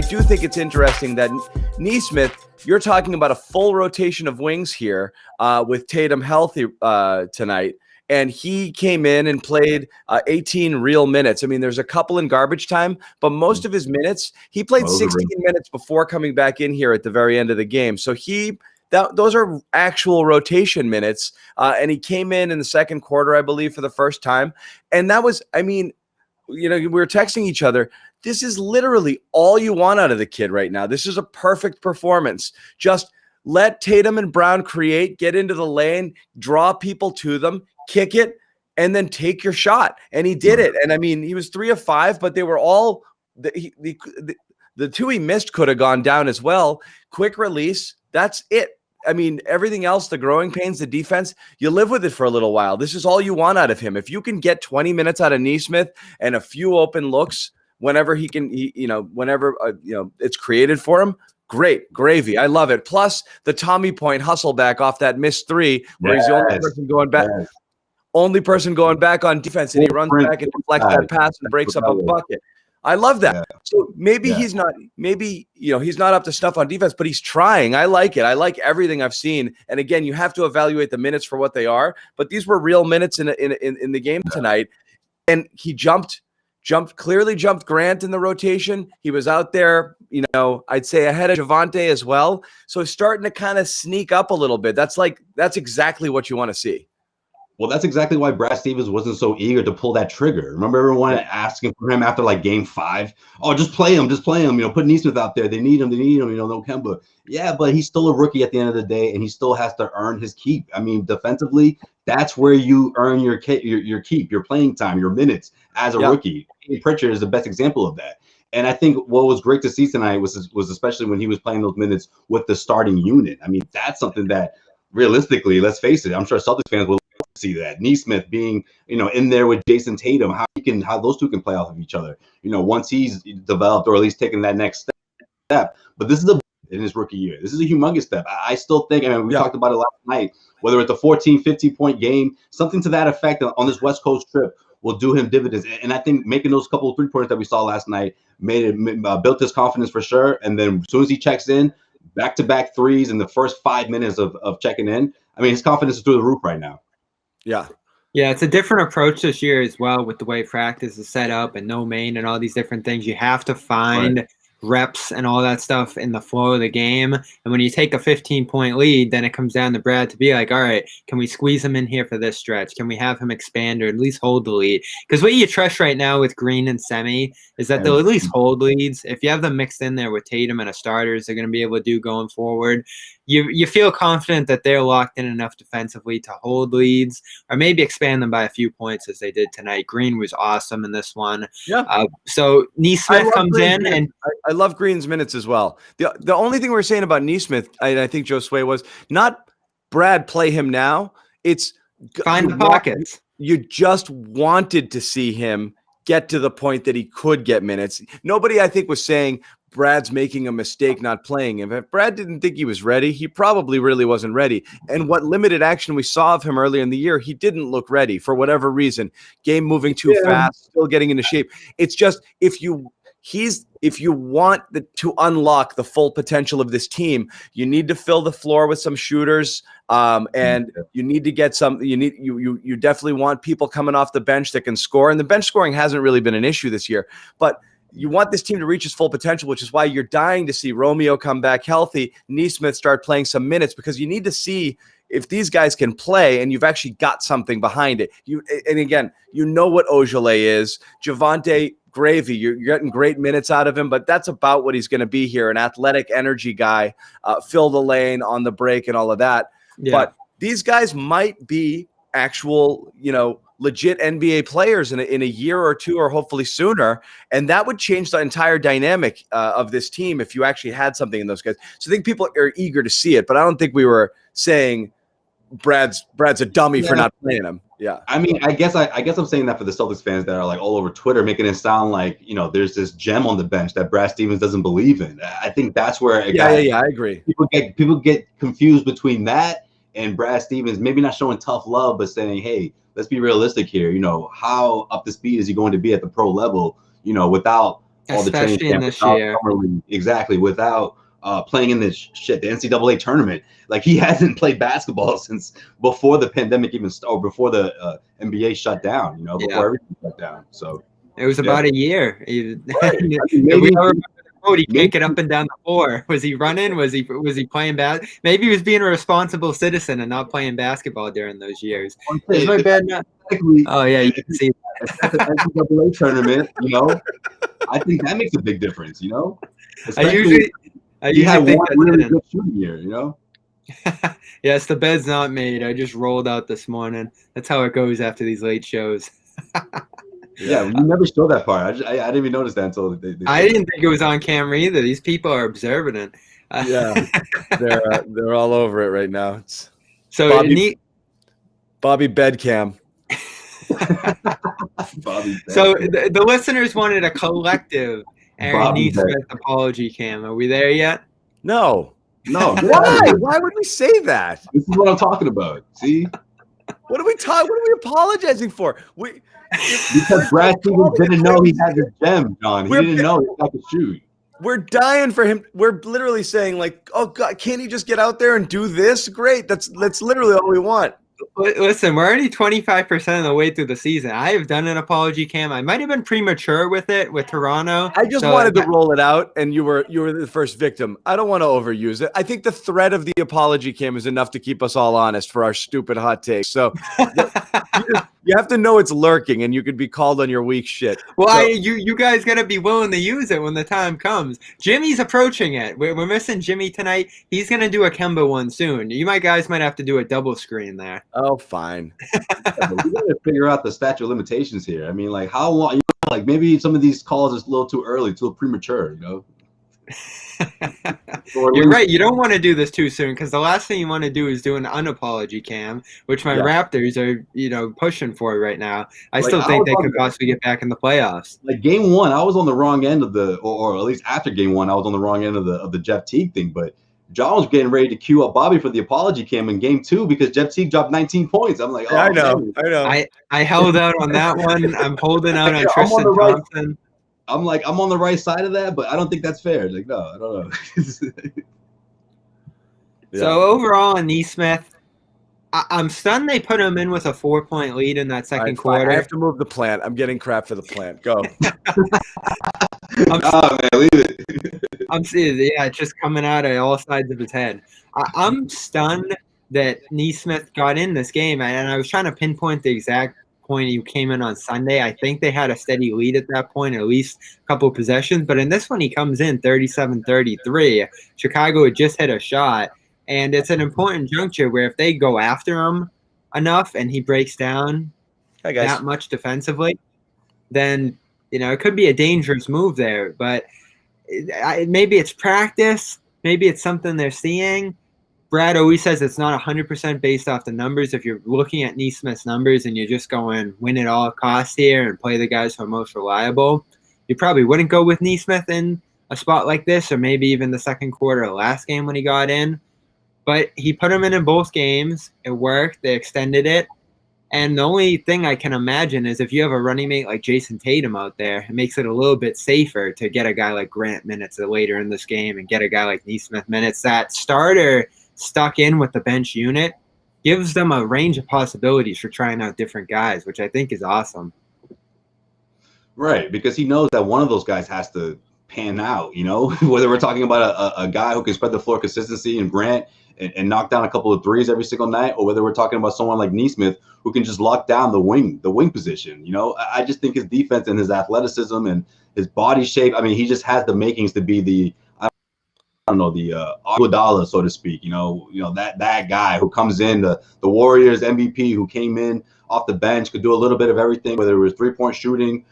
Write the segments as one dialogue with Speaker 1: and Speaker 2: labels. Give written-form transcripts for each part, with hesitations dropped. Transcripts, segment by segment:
Speaker 1: do think it's interesting that Nesmith, you're talking about a full rotation of wings here with Tatum healthy tonight. And he came in and played 18 real minutes. I mean, there's a couple in garbage time, but most of his minutes, he played 16 minutes before coming back in here at the very end of the game. So those are actual rotation minutes. And he came in the second quarter, I believe, for the first time. And that was, I mean, you know, we were texting each other. This is literally all you want out of the kid right now. This is a perfect performance. Just let Tatum and Brown create, get into the lane, draw people to them, kick it, and then take your shot. And he did it. And I mean, he was 3 of 5, but they were all the two he missed could have gone down as well. Quick release. That's it. I mean, everything else, the growing pains, the defense, you live with it for a little while. This is all you want out of him. If you can get 20 minutes out of Nesmith and a few open looks whenever he can, whenever it's created for him, great, gravy. I love it. Plus the Tommy point hustle back off that missed 3 where he's the only person going back. Only person going back on defense, and he runs back and deflects that pass and breaks up a bucket. I love that. Yeah. So maybe he's not up to snuff on defense, but he's trying. I like it. I like everything I've seen. And again, you have to evaluate the minutes for what they are, but these were real minutes in the game tonight. And he clearly jumped Grant in the rotation. He was out there, I'd say ahead of Javonte as well. So he's starting to kind of sneak up a little bit. That's exactly what you want to see.
Speaker 2: Well, that's exactly why Brad Stevens wasn't so eager to pull that trigger. Remember everyone asking for him after like game 5? Oh, just play him. Put Nesmith out there. They need him. No Kemba. Yeah, but he's still a rookie at the end of the day, and he still has to earn his keep. I mean, defensively, that's where you earn your keep, your playing time, your minutes as a rookie. Pritchard is the best example of that. And I think what was great to see tonight was especially when he was playing those minutes with the starting unit. I mean, that's something that realistically, let's face it, I'm sure Celtics fans will see that. Nesmith being, in there with Jayson Tatum, how those two can play off of each other, once he's developed or at least taken that next step. But this is in his rookie year. This is a humongous step. I still think, we talked about it last night, whether it's a 14, 15-point game, something to that effect on this West Coast trip will do him dividends. And I think making those couple of 3-pointers that we saw last night built his confidence for sure. And then as soon as he checks in, back-to-back threes in the first 5 minutes of checking in, I mean, his confidence is through the roof right now.
Speaker 3: Yeah, it's a different approach this year as well with the way practice is set up and no main and all these different things. You have to find reps and all that stuff in the flow of the game. And when you take a 15-point lead, then it comes down to Brad to be like, all right, can we squeeze him in here for this stretch? Can we have him expand or at least hold the lead? Because what you trust right now with Green and Semi is that they'll at least hold leads. If you have them mixed in there with Tatum and a starters, they're going to be able to do going forward. You feel confident that they're locked in enough defensively to hold leads or maybe expand them by a few points as they did tonight. Green was awesome in this one.
Speaker 1: Yeah.
Speaker 3: So Nesmith comes in and
Speaker 1: I love Green's minutes as well. The only thing we're saying about Nesmith, I think Josue, was not Brad play him now. It's
Speaker 3: find the pockets.
Speaker 1: You just wanted to see him get to the point that he could get minutes. Nobody, I think, was saying Brad's making a mistake not playing him. If Brad didn't think he was ready, he probably really wasn't ready. And what limited action we saw of him earlier in the year, he didn't look ready for whatever reason. Game moving too fast, still getting into shape. It's just if you want to unlock the full potential of this team, you need to fill the floor with some shooters, and you need to get some. You definitely want people coming off the bench that can score. And the bench scoring hasn't really been an issue this year, but you want this team to reach its full potential, which is why you're dying to see Romeo come back healthy, Nesmith start playing some minutes, because you need to see if these guys can play and you've actually got something behind it. And again, what Ojale is. Javonte, gravy. You're getting great minutes out of him, but that's about what he's going to be here, an athletic energy guy, fill the lane on the break and all of that. Yeah. But these guys might be actual, legit NBA players in a year or two, or hopefully sooner. And that would change the entire dynamic of this team if you actually had something in those guys. So I think people are eager to see it, but I don't think we were saying Brad's a dummy for not playing him. Yeah.
Speaker 2: I mean, I guess I'm saying that for the Celtics fans that are like all over Twitter, making it sound like, there's this gem on the bench that Brad Stevens doesn't believe in. I think that's where
Speaker 1: I agree.
Speaker 2: People get confused between that and Brad Stevens maybe not showing tough love, but saying, hey, let's be realistic here. How up to speed is he going to be at the pro level, without all the training
Speaker 3: Especially in
Speaker 2: camp
Speaker 3: this
Speaker 2: without
Speaker 3: year.
Speaker 2: summer league. Exactly, without playing in this shit, the NCAA tournament. Like he hasn't played basketball since before the pandemic even started, or before the NBA shut down. You know, before everything shut down. So
Speaker 3: it was about a year.
Speaker 2: right. I mean, maybe,
Speaker 3: he can't get up and down the floor. Was he running? Was he playing maybe he was being a responsible citizen and not playing basketball during those years. Is my bad not? Oh yeah, you can see
Speaker 2: that. The NCAA tournament, you know, I think that makes a big difference, you know. Especially
Speaker 3: I usually think
Speaker 2: one really good shooting year, you know.
Speaker 3: Yes, the bed's not made. I just rolled out this morning. That's how it goes after these late shows.
Speaker 2: Yeah, you never showed that part. I didn't even notice that until they
Speaker 3: I didn't think it was on camera either. These people are observing it.
Speaker 1: Yeah, they're all over it right now. It's
Speaker 3: so
Speaker 1: Bobby Bedcam.
Speaker 3: So the listeners wanted a collective Aaron Nesmith apology cam. Are we there yet?
Speaker 1: No.
Speaker 2: Why?
Speaker 1: Why would we say that?
Speaker 2: This is what I'm talking about. See?
Speaker 1: What are we apologizing for?
Speaker 2: Because Brad Stevens didn't know he had the gem, John. He didn't know he had to shoot.
Speaker 1: We're dying for him. We're literally saying, like, oh God, can't he just get out there and do this? Great. That's literally all we want.
Speaker 3: Listen, we're already 25% of the way through the season. I have done an apology cam. I might have been premature with it with Toronto.
Speaker 1: I just wanted to roll it out, and you were the first victim. I don't want to overuse it. I think the threat of the apology cam is enough to keep us all honest for our stupid hot takes. So you have to know it's lurking, and you could be called on your weak shit.
Speaker 3: Well, you guys got to be willing to use it when the time comes. Jimmy's approaching it. We're missing Jimmy tonight. He's going to do a Kemba one soon. You guys might have to do a double screen there.
Speaker 1: Oh, fine.
Speaker 2: Yeah, we got to figure out the statute of limitations here. I mean, like, how long? You know, like, maybe some of these calls is a little too early, too premature. You know.
Speaker 3: You're right. You don't want to do this too soon because the last thing you want to do is do an unapology cam, which my Raptors are, pushing for right now. I still think they could possibly get back in the playoffs.
Speaker 2: Like game one, I was on the wrong end of or at least after game one, I was on the wrong end of the Jeff Teague thing. But John was getting ready to cue up Bobby for the apology cam in game two because Jeff Teague dropped 19 points. I'm like, oh,
Speaker 1: I know.
Speaker 3: I held out on that one. I'm holding out on Tristan Thompson.
Speaker 2: I'm on the right side of that, but I don't think that's fair. Like, no, I don't know.
Speaker 3: So overall, in Nesmith, I'm stunned they put him in with a 4-point lead in that second quarter.
Speaker 1: I have to move the plant. I'm getting crap for the plant. Go.
Speaker 2: Man, leave it.
Speaker 3: I'm seeing, it's just coming out of all sides of his head. I'm stunned that Nesmith got in this game, and I was trying to pinpoint the exact point he came in on Sunday. I think they had a steady lead at that point, at least a couple of possessions. But in this one, he comes in 37-33. Chicago had just hit a shot. And it's an important juncture where if they go after him enough and he breaks down that much defensively, then, it could be a dangerous move there. But maybe it's practice. Maybe it's something they're seeing. Brad always says it's not 100% based off the numbers. If you're looking at Nesmith's numbers and you're just going win at all costs here and play the guys who are most reliable, you probably wouldn't go with Nesmith in a spot like this, or maybe even the second quarter of last game when he got in. But he put him in both games. It worked. They extended it. And the only thing I can imagine is if you have a running mate like Jayson Tatum out there, it makes it a little bit safer to get a guy like Grant minutes later in this game and get a guy like Nesmith minutes. That starter stuck in with the bench unit gives them a range of possibilities for trying out different guys, which I think is awesome.
Speaker 2: Right, because he knows that one of those guys has to pan out, whether we're talking about a guy who can spread the floor consistency and Grant and knock down a couple of threes every single night, or whether we're talking about someone like Nesmith who can just lock down the wing position. I just think his defense and his athleticism and his body shape, I mean, he just has the makings to be the Iguodala, so to speak, that guy who comes in, the Warriors MVP who came in off the bench, could do a little bit of everything, whether it was 3-point shooting,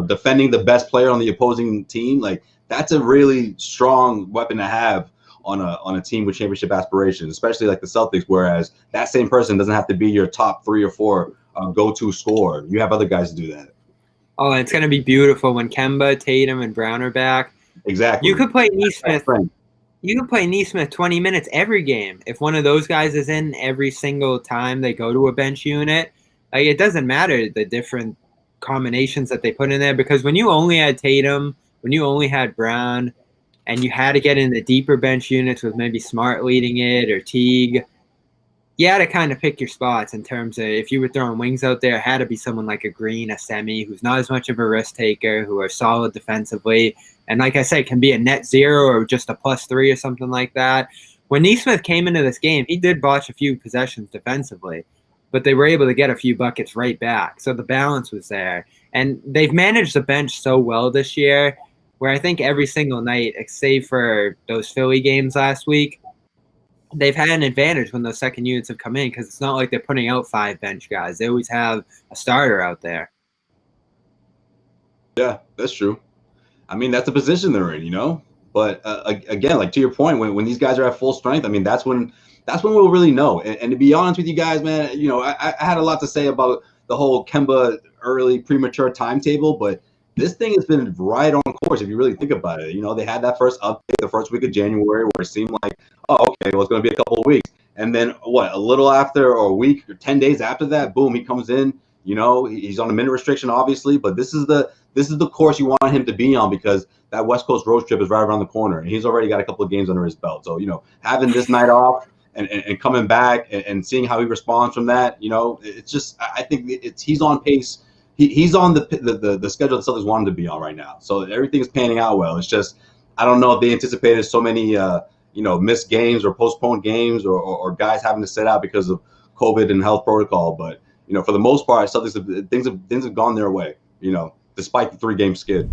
Speaker 2: defending the best player on the opposing team. Like, that's a really strong weapon to have on a team with championship aspirations, especially like the Celtics, whereas that same person doesn't have to be your top 3 or 4 go-to scorer. You have other guys to do that.
Speaker 3: Oh, it's going to be beautiful when Kemba, Tatum, and Brown are back.
Speaker 2: Exactly.
Speaker 3: You could play Nesmith. You can play Nesmith 20 minutes every game. If one of those guys is in every single time they go to a bench unit, it doesn't matter the different combinations that they put in there, because when you only had Tatum when you only had Brown and you had to get in the deeper bench units with maybe Smart leading it or Teague, you had to kind of pick your spots in terms of if you were throwing wings out there, it had to be someone like a Green, a Semi, who's not as much of a risk taker, who are solid defensively. And like I said, can be a net 0 or just a +3 or something like that. When Nesmith came into this game, he did botch a few possessions defensively, but they were able to get a few buckets right back. So the balance was there. And they've managed the bench so well this year, where I think every single night, save for those Philly games last week, they've had an advantage when those second units have come in, because it's not like they're putting out 5 bench guys. They always have a starter out there.
Speaker 2: Yeah, that's true. I mean, that's the position they're in, you know. But again, like to your point, when these guys are at full strength, I mean, that's when we'll really know. And to be honest with you guys, man, you know, I had a lot to say about the whole Kemba early premature timetable, but this thing has been right on course if you really think about it. You know, they had that first update the first week of January where it seemed like, oh, okay, well, it's going to be a couple of weeks. And then a little after, or a week or 10 days after that, boom, he comes in. You know, he's on a minute restriction, obviously, but this is the course you want him to be on, because that West Coast road trip is right around the corner, and he's already got a couple of games under his belt. So, you know, having this night off and coming back and seeing how he responds from that, you know, it's just, I think he's on pace. He's on the schedule the Celtics want him to be on right now. So everything's panning out well. It's just, I don't know if they anticipated so many, missed games or postponed games or guys having to sit out because of COVID and health protocol. But, you know, for the most part, Celtics things have gone their way, you know, despite the 3-game skid.